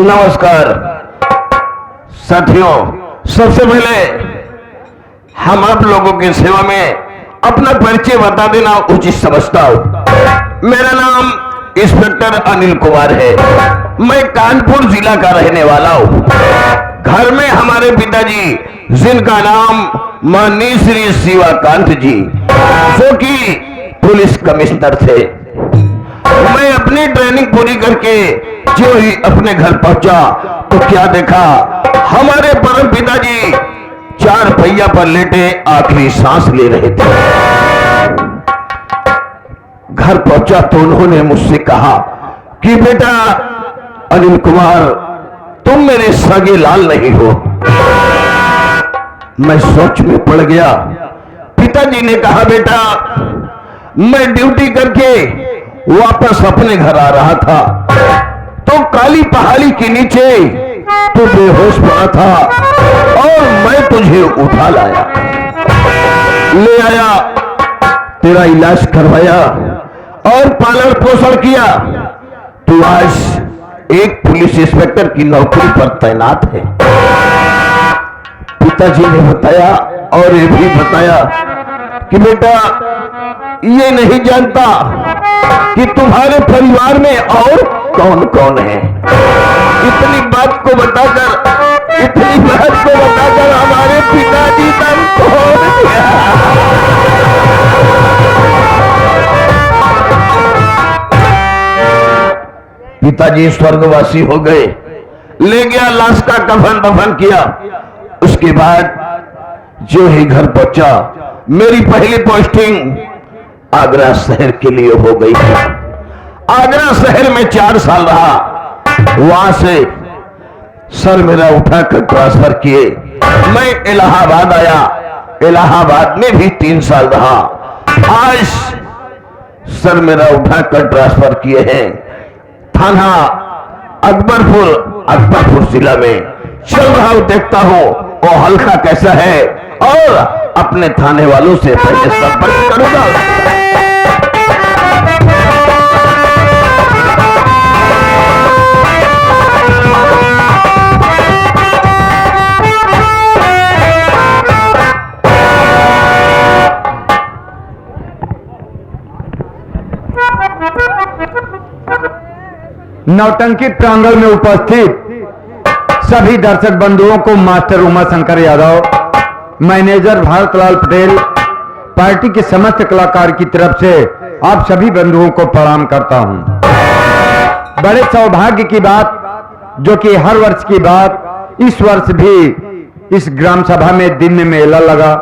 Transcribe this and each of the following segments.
नमस्कार साथियों, सबसे पहले हम आप लोगों की सेवा में अपना परिचय बता देना उचित समझता हूं। मेरा नाम इंस्पेक्टर अनिल कुमार है। मैं कानपुर जिला का रहने वाला हूं। घर में हमारे पिताजी, जिनका नाम माननीय श्री शिवाकांत जी, जो कि पुलिस कमिश्नर थे। मैं अपनी ट्रेनिंग पूरी करके जो ही अपने घर पहुंचा तो क्या देखा, हमारे परम पिताजी चार पहिया पर लेटे आखिरी सांस ले रहे थे। घर पहुंचा तो उन्होंने मुझसे कहा कि बेटा अनिल कुमार, तुम मेरे सगे लाल नहीं हो। मैं सोच में पड़ गया। पिताजी ने कहा, बेटा मैं ड्यूटी करके वापस अपने घर आ रहा था तो काली पहाड़ी के नीचे तू बेहोश पड़ा था और मैं तुझे उठा लाया, ले आया, तेरा इलाज करवाया और पालन पोषण किया। तू आज एक पुलिस इंस्पेक्टर की नौकरी पर तैनात है। पिताजी ने बताया और ये भी बताया कि बेटा ये नहीं जानता कि तुम्हारे परिवार में और कौन कौन है। इतनी बात को बताकर हमारे पिताजी दम तोड़ दिया। पिताजी स्वर्गवासी हो गए। ले गया, लाश का कफन दफन किया। उसके बाद जो ही घर पहुंचा, मेरी पहली पोस्टिंग आगरा शहर के लिए हो गई थी। आगरा शहर में 4 साल रहा। वहां से सर मेरा उठाकर ट्रांसफर किए। मैं इलाहाबाद आया। इलाहाबाद में भी 3 साल रहा। आज सर मेरा उठाकर ट्रांसफर किए हैं थाना अकबरपुर जिला में। चल रहा हूं, देखता हूं वो हल्का कैसा है और अपने थाने वालों से पहले संपर्क करूंगा। नौटंकी प्रांगण में उपस्थित सभी दर्शक बंधुओं को master Uma Shankar Yadav, manager Bharatlal Patel, party के समस्त कलाकार की तरफ से आप सभी बंधुओं को प्रणाम करता हूं। बड़े सौभाग्य की बात, जो कि हर वर्ष की बात, इस वर्ष भी इस ग्राम सभा में दिन में मेला लगा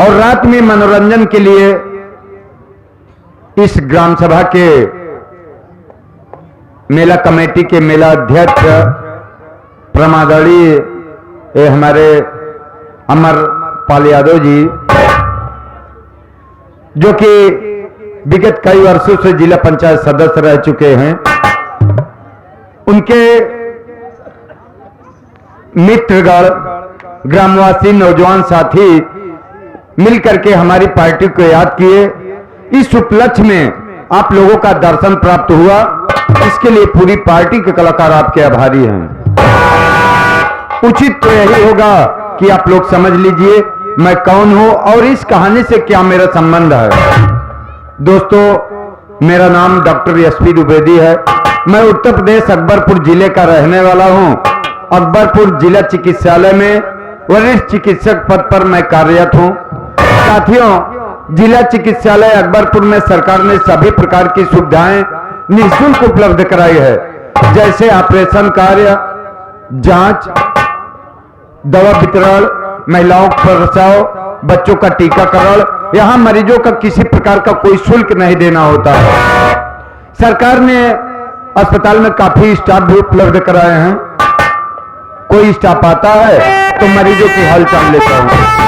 और रात में मनोरंजन के लिए इस ग्राम सभा के मेला कमेटी के मेला अध्यक्ष प्रमादरणीय हमारे अमर पाल यादव जी, जो कि विगत कई वर्षों से जिला पंचायत सदस्य रह चुके हैं, उनके मित्रगण, ग्रामवासी, नौजवान साथी मिलकर के हमारी पार्टी को याद किए। इस उपलक्ष्य में आप लोगों का दर्शन प्राप्त हुआ, इसके लिए पूरी पार्टी के कलाकार आपके आभारी हैं। उचित तो यही होगा कि आप लोग समझ लीजिए मैं कौन हूं और इस कहानी से क्या मेरा संबंध है। दोस्तों, मेरा नाम डॉक्टर एसपी द्विवेदी है। मैं उत्तर प्रदेश अकबरपुर जिले का रहने वाला हूं। अकबरपुर जिला चिकित्सालय में वरिष्ठ चिकित्सक पद पर मैं कार्यरत हूं। साथियों, जिला चिकित्सालय अकबरपुर में सरकार ने सभी प्रकार की सुविधाएं निःशुल्क उपलब्ध कराई है, जैसे ऑपरेशन कार्य, जांच, दवा वितरण, महिलाओं का प्रसव, बच्चों का टीकाकरण। यहां मरीजों का किसी प्रकार का कोई शुल्क नहीं देना होता है। सरकार ने अस्पताल में काफी स्टाफ भी उपलब्ध कराए हैं। कोई स्टाफ आता है तो मरीजों की हालचाल लेता हूं।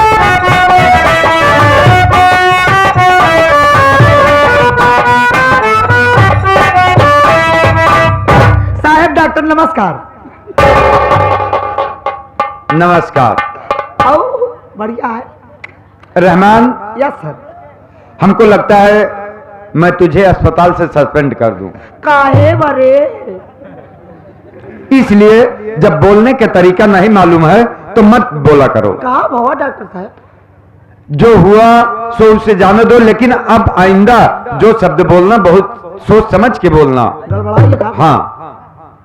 डॉक्टर नमस्कार। नमस्कार। आओ, बढ़िया है। Rahman, yes sir. हमको लगता है मैं तुझे अस्पताल से सस्पेंड कर दूं। काहे बरे? इसलिए जब बोलने का तरीका नहीं मालूम है तो मत बोला करो। कहा बाबा डॉक्टर साहब? जो हुआ सो उसे जाने दो, लेकिन अब आइंदा जो शब्द बोलना बहुत सोच समझ के बोलना। गड़बड़ाइए का? हाँ,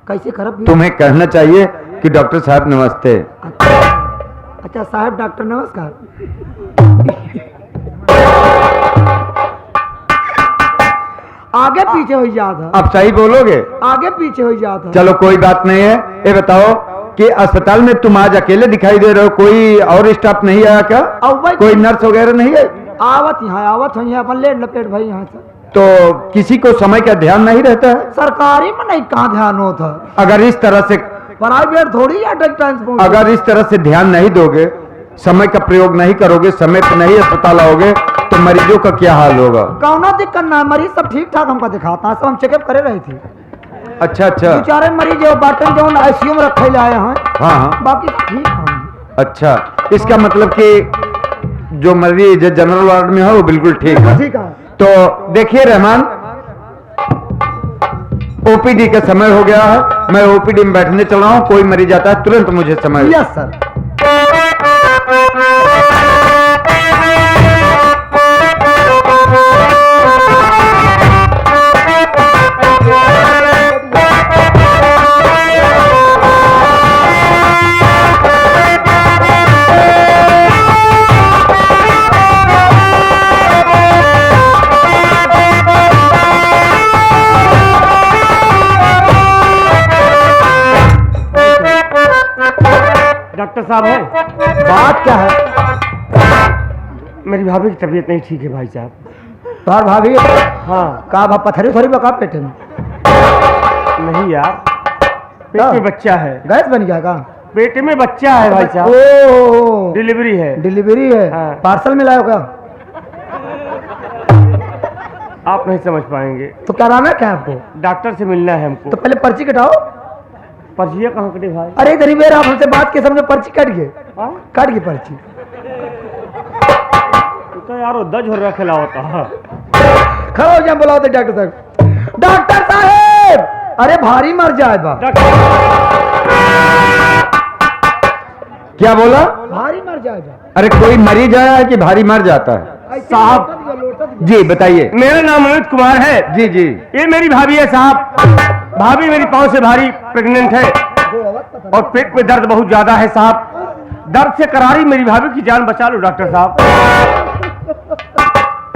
कैसे खराब? तुम्हें कहना चाहिए कि डॉक्टर साहब नमस्ते। अच्छा साहब डॉक्टर नमस्कार। आगे पीछे हो जाता। अब सही बोलोगे? आगे पीछे हो जाता। चलो कोई बात नहीं है। ये बताओ कि अस्पताल में तुम आज अकेले दिखाई दे रहे हो, कोई और स्टाफ नहीं आया क्या? कोई नर्स वगैरह नहीं है? आवत यहाँ अपन लेट लपेट भाई यहाँ से। तो किसी को समय का ध्यान नहीं रहता है? सरकारी में नहीं, कहाँ ध्यान होता? अगर इस तरह से प्राइवेट थोड़ी है ट्रांसपोर्ट। अगर इस तरह से ध्यान नहीं दोगे, समय का प्रयोग नहीं करोगे, समय पर नहीं अस्पताल आओगे, तो मरीजों का क्या हाल होगा? कौनो दिक्कत ना, मरीज सब ठीक ठाक हमको दिखाता है, सब हम चेकअप करे रहे थे। अच्छा अच्छा। बेचारे मरीज जो बाटन जो आईसीयू में रखे लाए हैं। हाँ हाँ, बाकी सब ठीक है। अच्छा, इसका मतलब कि जो मरीज जनरल वार्ड में है वो बिल्कुल ठीक है। ठीक है। तो देखिए रहमान, ओपीडी का समय हो गया है, मैं ओपीडी में बैठने चल रहा हूँ। कोई मरीज आता है तुरंत मुझे समय। Yes sir. डॉक्टर साहब है? बात क्या है? मेरी भाभी की तबीयत नहीं ठीक है भाई साहब। तोहर भाभी? हाँ। का पत्थरी थोड़ी बका पेटे में? नहीं यार, पेट में बच्चा है। गैस बन गया का? पेट में बच्चा है भाई साहब। ओ, डिलीवरी है। डिलीवरी है? हाँ। पार्सल मिला होगा? आप नहीं समझ पाएंगे। तो क्या नाम है क्या आपको? डॉक्टर से मिलना है हमको। तो पहले पर्ची कटाओ। पर्चियाँ कहाँ कटे भाई? अरे इधर ही बेर आप हमसे बात के समझो, पर्ची कट गए। हाँ? कट गई पर्ची। तो यार वो दज हो रखा होता है। खड़ा हो जाए, बुलाओ तो डॉक्टर साहब। डॉक्टर साहब! अरे भारी मर जाए बा। क्या बोला? भारी मर जाए बा। अरे कोई मरीज आया है कि भारी मर जाता है? साहब जी बताइए। मेरा नाम अमित कुमार है। जी जी। ये मेरी भाभी है साहब। भाभी मेरी पाँव से भारी प्रेग्नेंट है और पेट में दर्द बहुत ज्यादा है साहब। दर्द से करारी मेरी भाभी की जान बचा लो डॉक्टर साहब।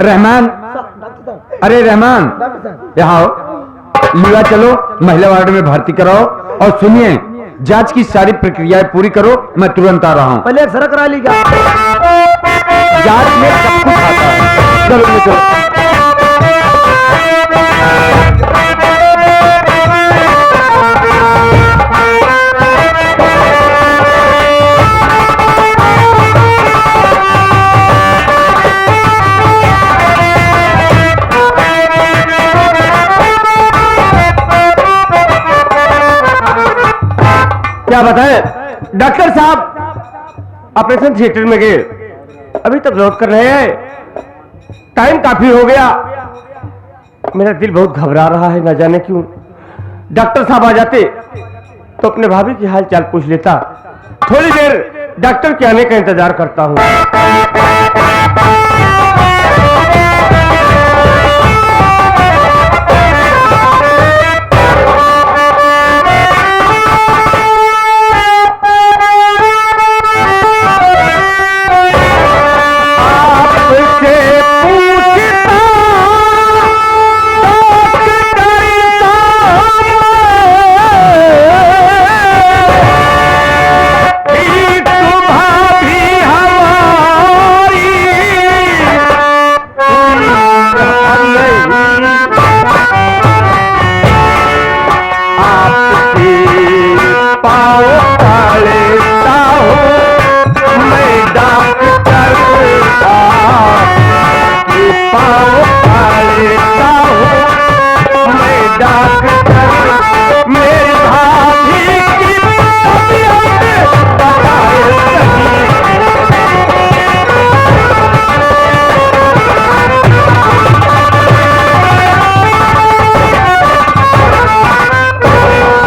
रहमान, अरे रहमान, यहाँ आओ, लिया चलो महिला वार्ड में भर्ती कराओ और सुनिए, जांच की सारी प्रक्रियाएं पूरी करो, मैं तुरंत आ रहा हूँ। पहले एक्सरे करा ली क्या? जांच में सब कुछ आता है। चलो चलो। क्या बताएं डॉक्टर साहब? ऑपरेशन थिएटर में गए, अभी तक लौट कर रहे हैं। टाइम काफी हो गया। मेरा दिल बहुत घबरा रहा है, न जाने क्यों। डॉक्टर साहब आ जाते तो अपने भाभी की हाल चाल पूछ लेता। थोड़ी देर डॉक्टर के आने का इंतजार करता हूँ।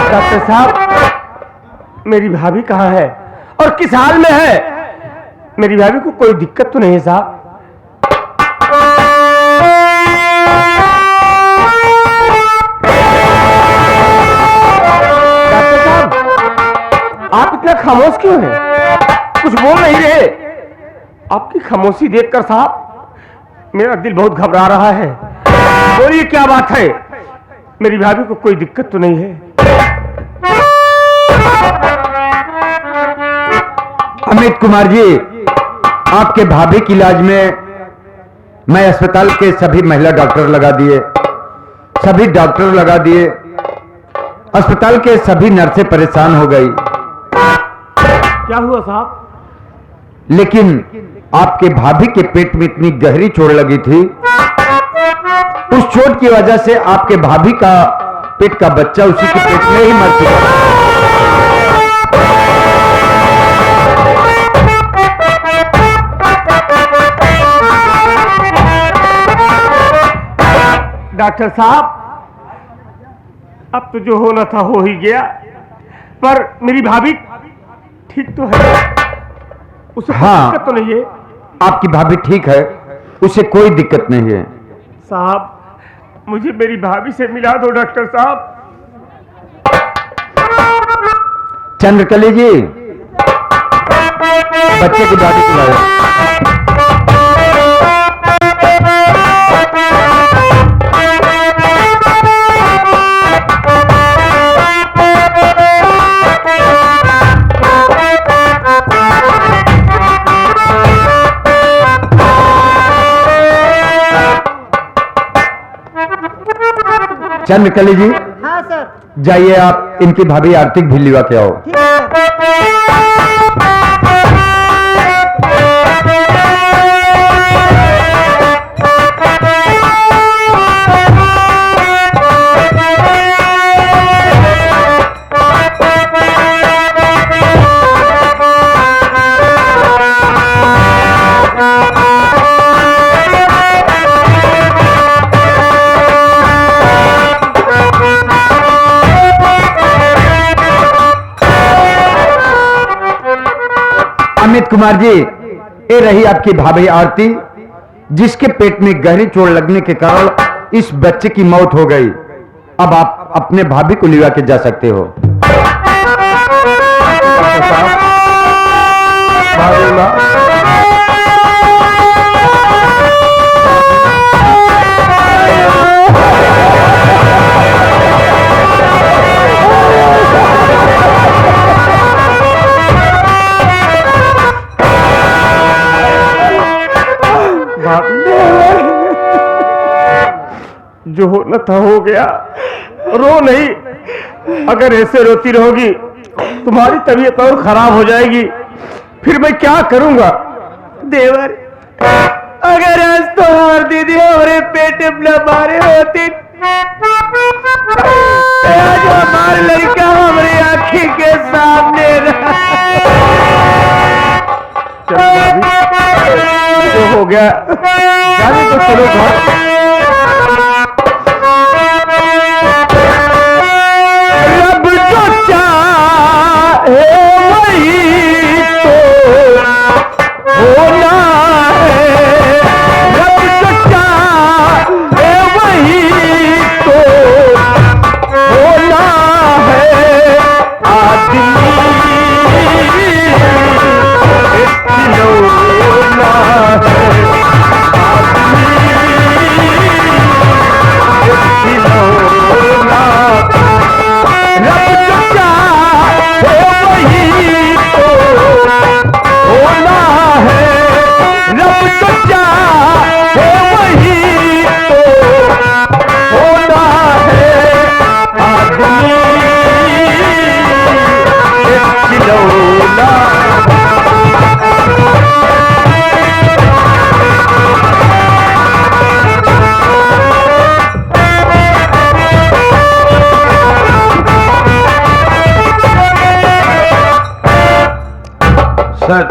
डॉक्टर साहब मेरी भाभी कहाँ है और किस हाल में है? मेरी भाभी को कोई दिक्कत तो नहीं है साहब? डॉक्टर साहब, आप इतना खामोश क्यों हैं? कुछ बोल नहीं रहे। आपकी खामोशी देखकर साहब मेरा दिल बहुत घबरा रहा है। बोलिए क्या बात है? मेरी भाभी को कोई दिक्कत तो नहीं है? अमित कुमार जी, आपके भाभी के इलाज में मैं अस्पताल के सभी महिला डॉक्टर लगा दिए, सभी डॉक्टर लगा दिए, अस्पताल के सभी नर्सें परेशान हो गई। क्या हुआ साहब? लेकिन आपके भाभी के पेट में इतनी गहरी चोट लगी थी, उस चोट की वजह से आपके भाभी का पेट का बच्चा उसी के पेट में ही मर चुका। डॉक्टर साहब, अब तो जो होना था हो ही गया, पर मेरी भाभी ठीक तो है? उसे कोई दिक्कत तो नहीं है? आपकी भाभी ठीक है, उसे कोई दिक्कत नहीं है। साहब, मुझे मेरी भाभी से मिला दो डॉक्टर साहब। चंद्रकली जी, बच्चे की दादी खिलाओ। चंद्रकली जी, हाँ सर। जाइए आप इनकी भाभी आरती भी लिवा के आओ। ठीक है। अमित कुमार जी, ये रही आपकी भाभी आरती, जिसके पेट में गहरी चोट लगने के कारण इस बच्चे की मौत हो गई। अब आप अपने भाभी को लिवा के जा सकते हो। जो होना था हो गया, रो नहीं। अगर ऐसे रोती रहोगी तुम्हारी तबीयत और खराब हो जाएगी, फिर मैं क्या करूंगा? देवर, अगर आज तो हमारी दीदी हमारे पेट में मारे होती, आज हमारा लड़का हमारी आंखी के सामने रहा। जो हो गया जाने तो चलो घर। सर,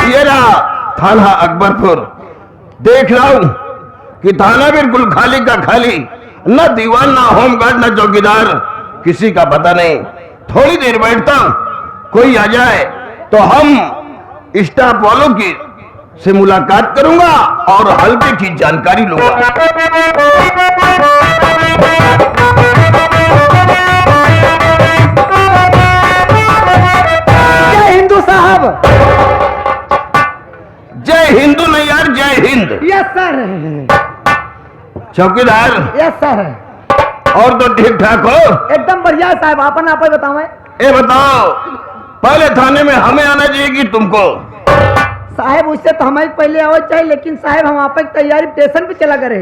ये रहा थाना अकबरपुर। देख रहा हूं कि थाना बिल्कुल खाली का खाली, न दीवान, न होमगार्ड, न चौकीदार, किसी का पता नहीं। थोड़ी देर बैठता कोई आ जाए तो हम स्टाफ वालों की से मुलाकात करूंगा और हल्के की जानकारी लूंगा। जय हिंदू साहब। जय हिंदू नहीं यार, जय हिंद। Yes sir. चौकीदार, यस सर। और तो ठीक ठाक हो? एकदम बढ़िया साहब, आपन आप बतावे। ये बताओ, पहले थाने में हमें आना चाहिए कि तुमको? साहब उससे तो हमें पहले आवे चाहिए, लेकिन साहब हम आप तैयारी स्टेशन पे चला करे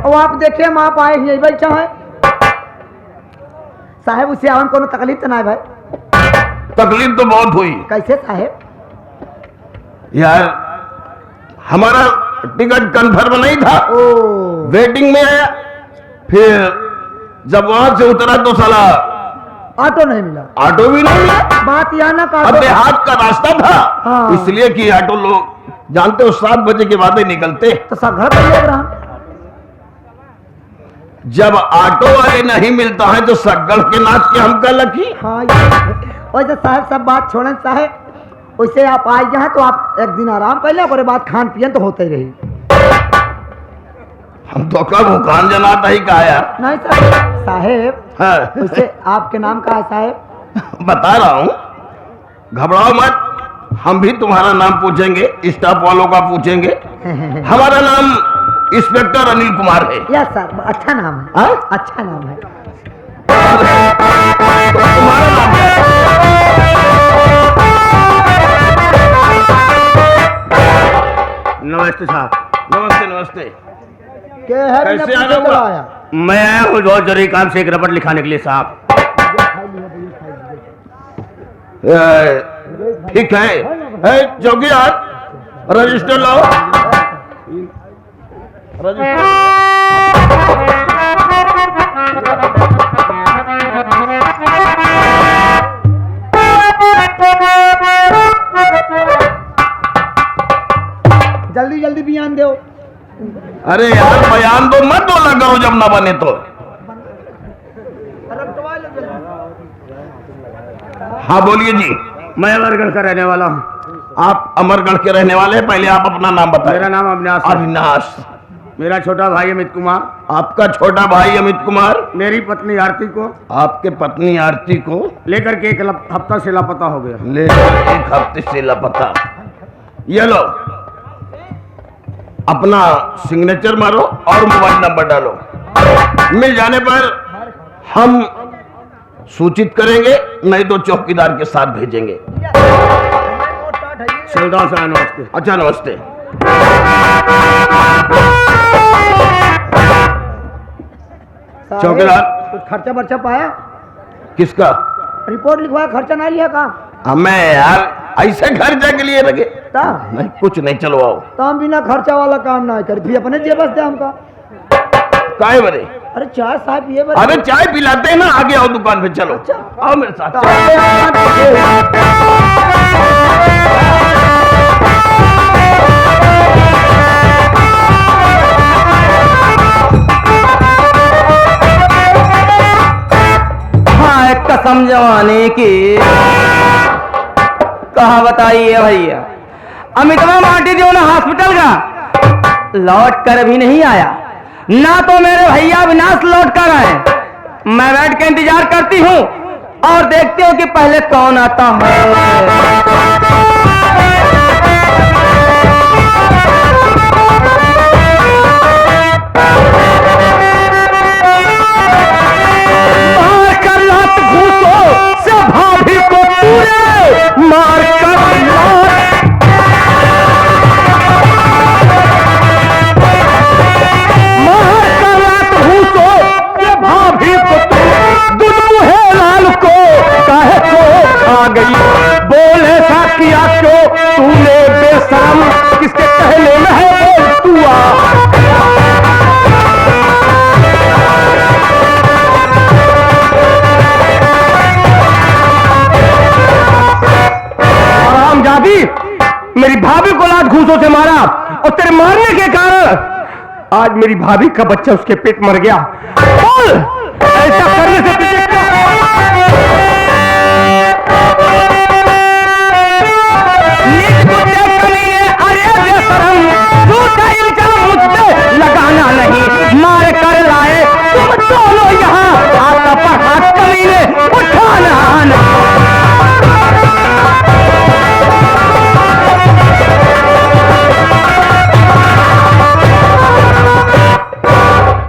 और आप देखे हम आप आए यही बैठा है साहब। उससे आवन कोनो तकलीफ तो ना है भाई? तकलीफ तो बहुत हुई कैसे साहब? यार, हमारा टिकट कंफर्म नहीं था, ओ वेटिंग में है। फिर जब वहां से उतरा तो साला ऑटो नहीं मिला। ऑटो भी नहीं मिला। बात यहाँ ना अब देहात का रास्ता था, हाँ। इसलिए कि ऑटो लोग जानते हो 7 बजे के बाद ही निकलते। तो सगड़ पर लोग रहा। जब ऑटो वाले नहीं मिलता है तो सगड़ के नाच के हम कल लखी। हाँ वैसे साहब सब बात छोड़ें साहब, वैसे आप आए यहाँ तो आप एक दिन आराम कर लें, और बाद खान पियन तो होते ही रही। हम तो कब हुकान जनाता ही कहा यार। नहीं साहब। साहब हाँ। वैसे आपके नाम का है साहब? बता रहा हूं, घबराओ मत, हम भी तुम्हारा नाम पूछेंगे, स्टाफ वालों का पूछेंगे। हमारा नाम इंस्पेक्टर अनिल कुमार है। यस सर, अच्छा नाम है। हाँ? अच्छा नाम है। तुम्हारा नाम क्या है? नमस्ते साहब। नमस्ते नमस्ते। क्या है? कैसे बिना आना पूछे हुआ? चला आया। मैं आया हूँ बहुत जरूरी काम से, एक रबड़ लिखाने के लिए साहब। ठीक है। चौकीदार, रजिस्टर लाओ। जल्दी जल्दी बयान दो। अरे यार, बयान दो मत बोला करो जब ना बने तो। हाँ बोलिए जी। मैं अमरगढ़ का रहने वाला हूँ। आप अमरगढ़ के रहने वाले हैं? पहले आप अपना नाम बताएं। मेरा नाम अविनाश है। अविनाश। मेरा छोटा भाई अमित कुमार। आपका छोटा भाई अमित कुमार। मेरी पत्नी आरती को आपके पत्नी आरती को लेकर के एक हफ्ता से लापता हो गया। लेकर 1 हफ्ते से लापता। ये लो, अपना सिग्नेचर मारो और मोबाइल नंबर डालो। मिल जाने पर हम सूचित करेंगे, नहीं तो चौकीदार के साथ भेजेंगे। शिवदास साहब नमस्ते। अच्छा नमस्ते। चौकीदार। कुछ खर्चा बर्चा पाया? किसका? रिपोर्ट लिखवाया, खर्चा नहीं लिया का? हमें यार ऐसे खर्चा के लिए लगे ता? नहीं, कुछ नहीं, चलो आओ। तो हम बिना खर्चा वाला काम ना कर भी अपने जेबस दे हमका। काय बरे? अरे चाय साहब ये अरे चाय पिलाते हैं ना, आगे आओ दुकान पे, चलो आओ मेरे साथ। हाँ, कसम जवानी की कहा बताइए भैया। अमितवा माटी जो ना हॉस्पिटल का लौट कर भी नहीं आया, ना तो मेरे भैया अविनाश लौट कर आए। मैं बैठ के इंतजार करती हूँ और देखती हूँ कि पहले कौन आता है। मार कर लात घूसो से भाभी को पूरे मार कर लात घूसो से भाभी को दुनू है लाल को काहे को आ गई। बोले सा किया क्यों तूने बेशरम, किसके कहने में है बोल तू आ। जाबी मेरी भाभी को लात घूसों से मारा और तेरे मारने के कारण आज मेरी भाभी का बच्चा उसके पेट मर गया। बोल, ऐसा करने से तुझे क्या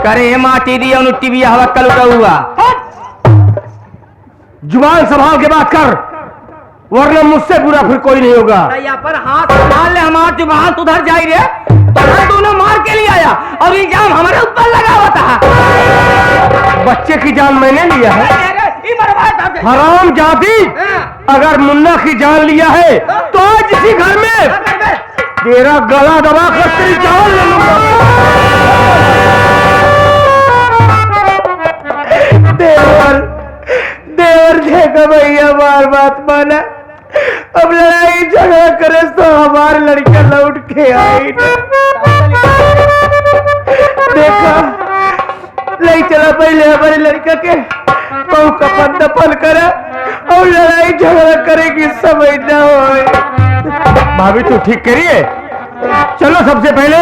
करे माटी दी और टिवी हवा कल हुआ। जुबान संभाल के बात कर, वरना मुझसे बुरा फिर कोई नहीं होगा। यहाँ पर हाथ संभाल ले, हमार जुबान उधर जाई रे। तूने मार के लिए आया और इल्जाम हमारे ऊपर लगा हुआ था। बच्चे की जान मैंने लिया है। हराम जाति, अगर मुन्ना की जान लिया है तो आज इसी घर में तेरा गला दबा कर तेरी जान ले लूंगा। देवर देवर देखो भैया, बार बात माना। अब लड़ाई झगड़ा करे तो हमारे लड़का लौट के आई। देखा नहीं चला, पहले हमारे लड़का के बहु कपन दफन करा और लड़ाई झगड़ा करेगी, समझ ना हो। भाभी तू ठीक करिए, चलो सबसे पहले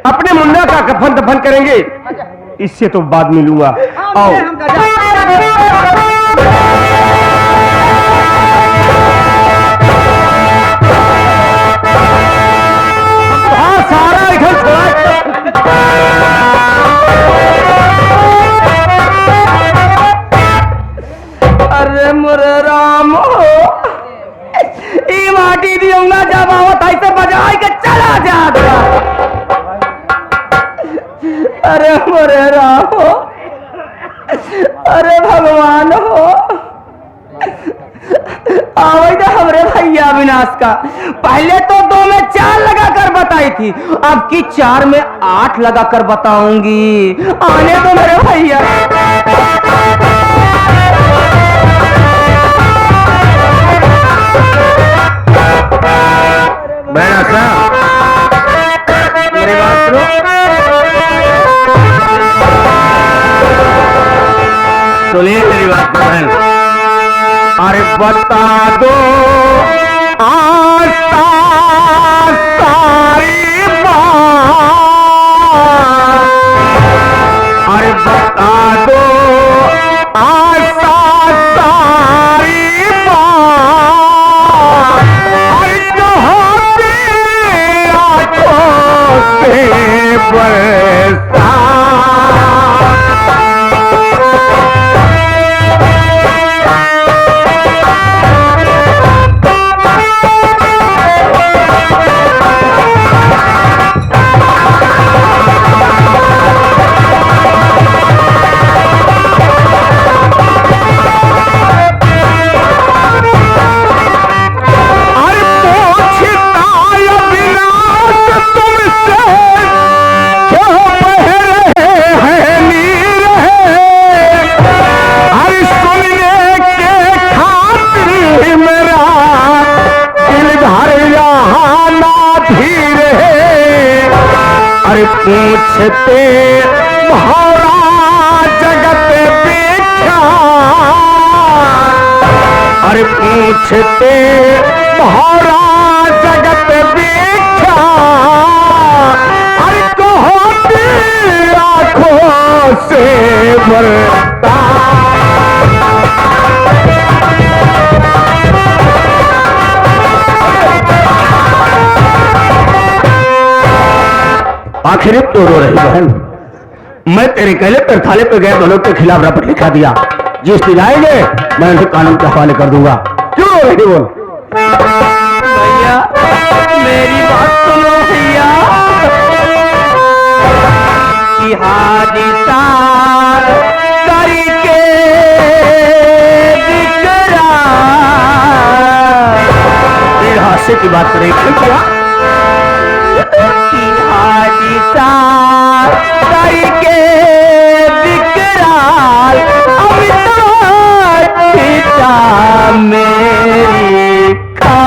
अपने मुन्ना का कफन दफन करेंगे, इससे तो बाद में लूंगा। आओ सारा इधर अरे मोरे राम हो, ई माटी दी ना जब आवत ऐसे बजाई के चला जाता। अरे मोरे राम हो, अरे भगवान हो, आवे तो हमरे भैया विनाश का। पहले तो 2 में 4 लगा कर बताई थी, अब की 4 में 8 लगा कर बताऊंगी। आने दो मेरे भैया। मेरी बात सुनो। सुनिए मेरी बात बहन। अरे बता दो आस्था सारी बात, अरे बता दो आस्था सारी बात, अरे जो होती आंखों से बरसा। पूछते भौरा जगत विख्यात, अरे पूछते भौरा जगत विख्यात, अरे कहती आंखों से बरता। आखिर तो रो रही बहन। मैं तेरे कहले पर थाले पे गए दोनों के खिलाफ रपट लिखा दिया, जिस दिन आएंगे मैं उन्हें कानून के हवाले कर दूंगा। क्यों रो रही बोल? भैया मेरी बात सुनो भैया। कि हादिसा करके दिकरा, ये हास्य की बात करें क्या? हादिसा करके विकराल अमिताभ पिता मेरी खा।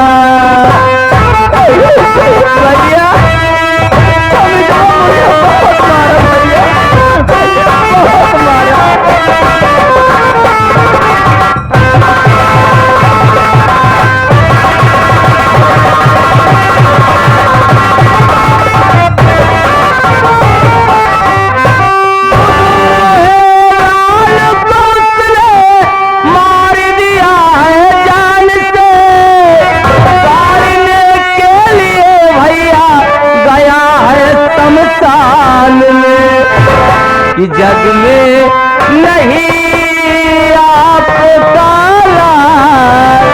जग में नहीं आपका लाल,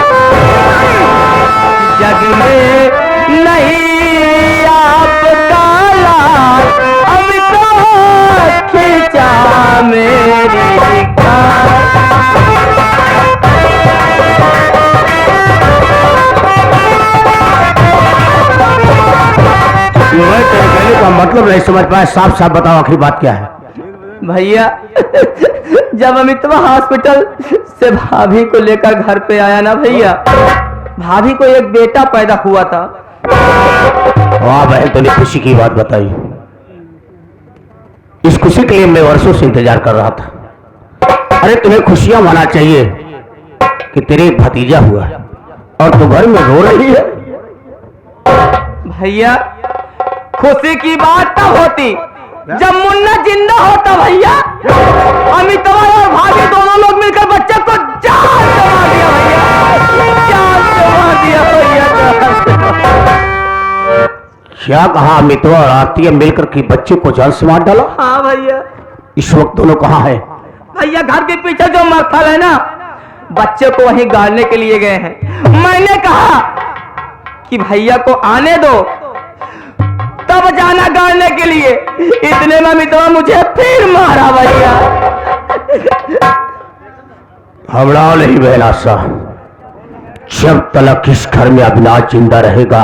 जग में नहीं आपका लाल, अब तो खींचा मेरी कार। मैं तेरे कहने का मतलब नहीं समझ पाया, साफ साफ बताओ आखिरी बात क्या है। भैया जब अमितवा हॉस्पिटल से भाभी को लेकर घर पे आया ना भैया, भाभी को एक बेटा पैदा हुआ था। वाह बहन, तूने खुशी की बात बताई। इस खुशी के लिए मैं वर्षों से इंतजार कर रहा था। अरे तुम्हें खुशियां मना चाहिए कि तेरे एक भतीजा हुआ है और तू घर में रो रही है। भैया खुशी की बात तब होती जब मुन्ना जिंदा होता भैया। अमितवा और भाभी दोनों लोग मिलकर बच्चे को जान दबा दिया भैया, जान दबा दिया भैया। क्या कहा अमितवा और आरती मिलकर के बच्चे को जान से मार डाला? हाँ भैया। इस वक्त दोनों कहाँ है? भैया घर के पीछे जो मरथल है ना, बच्चे को वहीं गाड़ने के लिए गए हैं। मैंने कहा कि भैया को आने दो तब जाना गाड़ने के लिए, इतने में अमितवा मुझे फिर मारा भैया। घबराओ नहीं बहन आशा, जब तक इस घर में अविनाश जिंदा रहेगा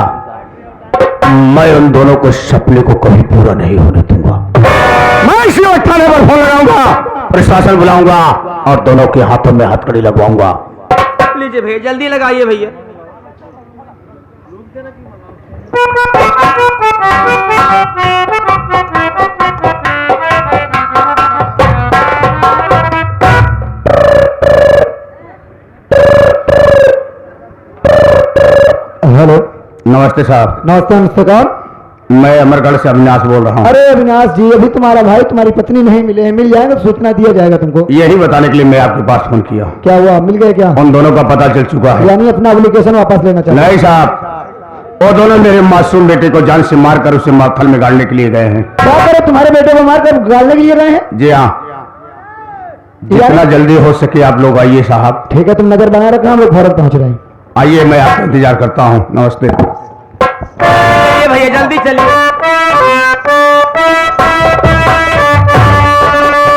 मैं उन दोनों को सपने को कभी पूरा नहीं होने दूंगा। मैं इसी वक्त थाने पर फोन लगाऊंगा, प्रशासन बुलाऊंगा और दोनों के हाथों में हथकड़ी लगवाऊंगा। लीजिए भैया, जल्दी लगाइए भैया। हेलो, नमस्ते साहब। नमस्ते। नमस्ते, कौन? मैं अमरगढ़ से अविनाश बोल रहा हूँ। अरे अविनाश जी, अभी तुम्हारा भाई तुम्हारी पत्नी नहीं मिले हैं, मिल जाएंगे तो सूचना दिया जाएगा तुमको। यही बताने के लिए मैं आपके पास फोन किया। क्या हुआ, मिल गए क्या? उन दोनों का पता चल चुका है। यानी अपना एप्लीकेशन वापस लेना चाहते? नहीं साहब, वो दोनों मेरे मासूम बेटे को जान से मारकर उसे माथल में गाड़ने के लिए गए हैं। क्या करे, तुम्हारे बेटे को मारकर गाड़ने के लिए गए हैं? जी हाँ, जितना जल्दी हो सके आप लोग आइए साहब। ठीक है, तुम नजर बनाए रखना, हम लोग फौरन पहुंच रहे हैं। आइए, मैं आपका इंतजार करता हूँ। नमस्ते। भैया जल्दी चलिए।